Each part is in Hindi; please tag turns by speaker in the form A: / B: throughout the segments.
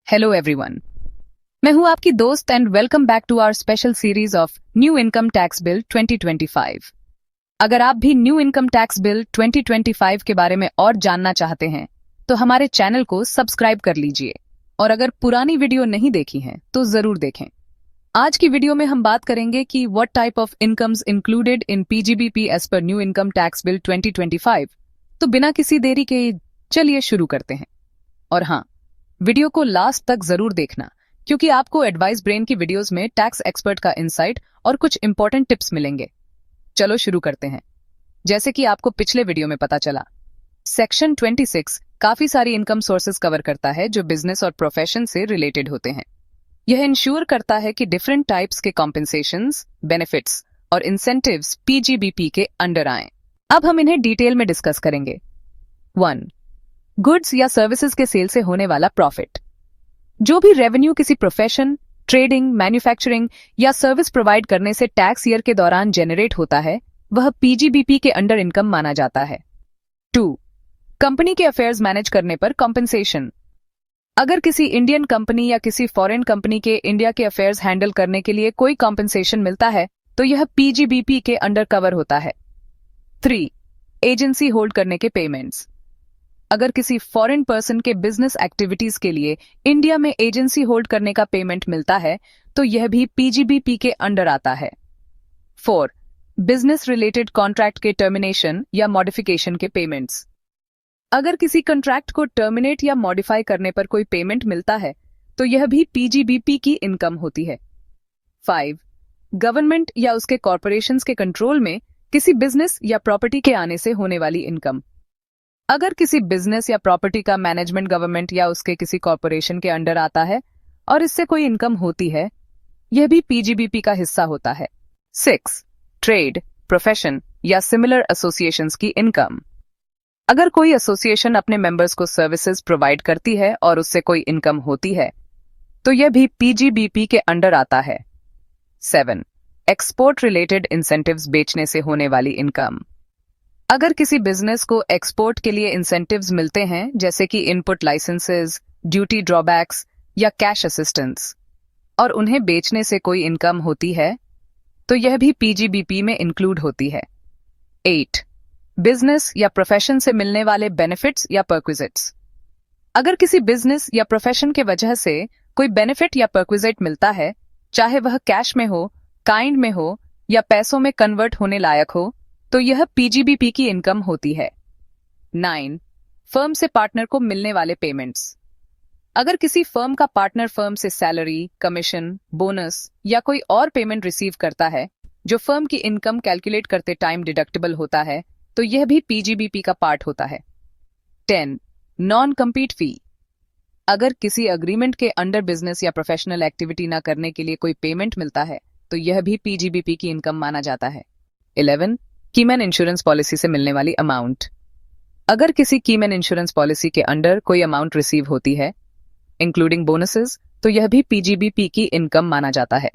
A: हेलो एवरीवन, मैं हूं आपकी दोस्त and welcome back to our special series of new income tax bill 2025। अगर आप भी न्यू इनकम टैक्स बिल 2025 के बारे में और जानना चाहते हैं तो हमारे चैनल को सब्सक्राइब कर लीजिए और अगर पुरानी वीडियो नहीं देखी हैं तो जरूर देखें। आज की वीडियो में हम बात करेंगे कि what type of incomes included in PGBP as per new income tax bill 2025। तो बिना किसी देरी के चलिए शुरू करते हैं। और हाँ, वीडियो को लास्ट तक जरूर देखना क्योंकि आपको एडवाइस ब्रेन की वीडियोस में टैक्स एक्सपर्ट का इंसाइट और कुछ इंपॉर्टेंट टिप्स मिलेंगे। चलो शुरू करते हैं। जैसे कि आपको पिछले वीडियो में पता चला, सेक्शन 26 काफी सारी इनकम सोर्सेज कवर करता है जो बिजनेस और प्रोफेशन से रिलेटेड होते हैं। यह इंश्योर करता है कि डिफरेंट टाइप्स के कॉम्पेंसेशंस, बेनिफिट्स और इंसेंटिव्स पीजीबीपी के अंडर आएं। अब हम इन्हें डिटेल में डिस्कस करेंगे। 1. गुड्स या सर्विसेज के सेल से होने वाला प्रॉफिट। जो भी रेवेन्यू किसी प्रोफेशन, ट्रेडिंग, मैन्युफैक्चरिंग या सर्विस प्रोवाइड करने से टैक्स ईयर के दौरान जनरेट होता है वह पीजीबीपी के अंडर इनकम माना जाता है। 2. कंपनी के अफेयर्स मैनेज करने पर कॉम्पेंसेशन। अगर किसी इंडियन कंपनी या किसी फॉरेन कंपनी के इंडिया के अफेयर्स हैंडल करने के लिए कोई कॉम्पेंसेशन मिलता है तो यह पीजीबीपी के अंडर कवर होता है। 3. एजेंसी होल्ड करने के पेमेंट्स। अगर किसी फॉरेन पर्सन के बिजनेस एक्टिविटीज के लिए इंडिया में एजेंसी होल्ड करने का पेमेंट मिलता है तो यह भी पीजीबीपी के अंडर आता है। 4. बिजनेस रिलेटेड कॉन्ट्रैक्ट के टर्मिनेशन या मॉडिफिकेशन के पेमेंट्स। अगर किसी कॉन्ट्रैक्ट को टर्मिनेट या मॉडिफाई करने पर कोई पेमेंट मिलता है तो यह भी पीजीबीपी की इनकम होती है। 5. गवर्नमेंट या उसके कॉरपोरेशंस के कंट्रोल में किसी बिजनेस या प्रॉपर्टी के आने से होने वाली इनकम। अगर किसी बिजनेस या प्रॉपर्टी का मैनेजमेंट गवर्नमेंट या उसके किसी कॉरपोरेशन के अंडर आता है और इससे कोई इनकम होती है, यह भी पीजीबीपी का हिस्सा होता है। 6. ट्रेड, प्रोफेशन या सिमिलर एसोसिएशंस की इनकम। अगर कोई एसोसिएशन अपने मेंबर्स को सर्विसेज प्रोवाइड करती है और उससे कोई इनकम होती है तो यह भी पीजीबीपी के अंडर आता है। 7. एक्सपोर्ट रिलेटेड इंसेंटिव्स बेचने से होने वाली इनकम। अगर किसी बिजनेस को एक्सपोर्ट के लिए इंसेंटिव्स मिलते हैं जैसे कि इनपुट लाइसेंसेज, ड्यूटी ड्रॉबैक्स या कैश असिस्टेंस और उन्हें बेचने से कोई इनकम होती है तो यह भी पीजीबीपी में इंक्लूड होती है। 8. बिजनेस या प्रोफेशन से मिलने वाले बेनिफिट्स या परक्विजिट्स। अगर किसी बिजनेस या प्रोफेशन के वजह से कोई बेनिफिट या परक्विजिट मिलता है, चाहे वह कैश में हो, काइंड में हो या पैसों में कन्वर्ट होने लायक हो, तो यह पीजीबीपी की इनकम होती है। 9. फर्म से पार्टनर को मिलने वाले पेमेंट्स। अगर किसी फर्म का पार्टनर फर्म से सैलरी, कमीशन, बोनस या कोई और पेमेंट रिसीव करता है जो फर्म की इनकम कैलकुलेट करते टाइम डिडक्टेबल होता है तो यह भी पीजीबीपी का पार्ट होता है। 10. नॉन कम्पीट फी। अगर किसी अग्रीमेंट के अंडर बिजनेस या प्रोफेशनल एक्टिविटी न करने के लिए कोई पेमेंट मिलता है तो यह भी पीजीबीपी की इनकम माना जाता है। 11. कीमैन इंश्योरेंस पॉलिसी से मिलने वाली अमाउंट। अगर किसी कीमैन इंश्योरेंस पॉलिसी के अंडर कोई अमाउंट रिसीव होती है इंक्लूडिंग बोनसेस तो यह भी पीजीबीपी की इनकम माना जाता है।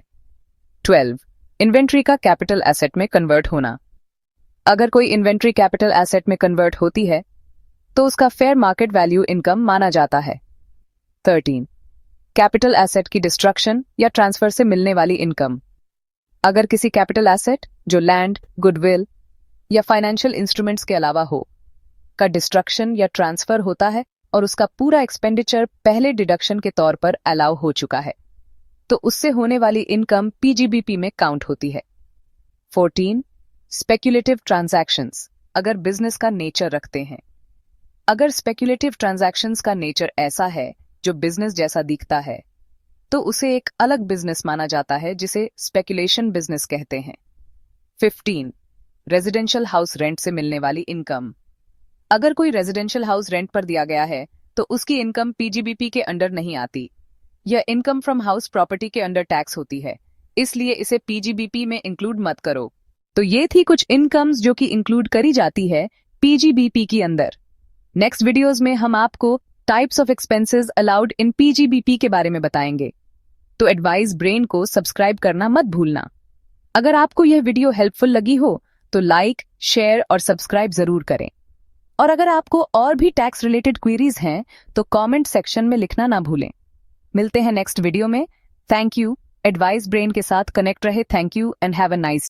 A: 12. इन्वेंट्री का कैपिटल एसेट में कन्वर्ट होना। अगर कोई इन्वेंट्री कैपिटल एसेट में कन्वर्ट होती है तो उसका फेयर मार्केट वैल्यू इनकम माना जाता है। 13. कैपिटल एसेट की डिस्ट्रक्शन या ट्रांसफर से मिलने वाली इनकम। अगर किसी कैपिटल एसेट जो लैंड, गुडविल या फाइनेंशियल इंस्ट्रूमेंट्स के अलावा हो का डिस्ट्रक्शन या ट्रांसफर होता है और उसका पूरा एक्सपेंडिचर पहले डिडक्शन के तौर पर अलाउ हो चुका है तो उससे होने वाली इनकम पीजीबीपी में काउंट होती है। 14. स्पेक्युलेटिव ट्रांजैक्शंस अगर बिजनेस का नेचर रखते हैं। अगर स्पेक्युलेटिव ट्रांजैक्शंस का नेचर ऐसा है जो बिजनेस जैसा दिखता है तो उसे एक अलग बिजनेस माना जाता है जिसे स्पेक्युलेशन बिजनेस कहते हैं। 15. रेजिडेंशियल हाउस रेंट से मिलने वाली इनकम। अगर कोई रेजिडेंशियल हाउस रेंट पर दिया गया है तो उसकी इनकम पीजीबीपी के अंडर नहीं आती। यह इनकम फ्रॉम हाउस प्रॉपर्टी के अंडर टैक्स होती है, इसलिए इसे पीजीबीपी में इंक्लूड मत करो। तो ये थी कुछ इनकम्स जो कि इंक्लूड करी जाती है पीजीबीपी के अंदर। नेक्स्ट वीडियोस में हम आपको types of expenses allowed in PGBP के बारे में बताएंगे, तो एडवाइस ब्रेन को सब्सक्राइब करना मत भूलना। अगर आपको यह वीडियो हेल्पफुल लगी हो तो लाइक, शेयर और सब्सक्राइब जरूर करें। और अगर आपको और भी टैक्स रिलेटेड क्वेरीज हैं तो कमेंट सेक्शन में लिखना ना भूलें। मिलते हैं नेक्स्ट वीडियो में। Thank you. एडवाइस ब्रेन के साथ कनेक्ट रहे। Thank you and have a nice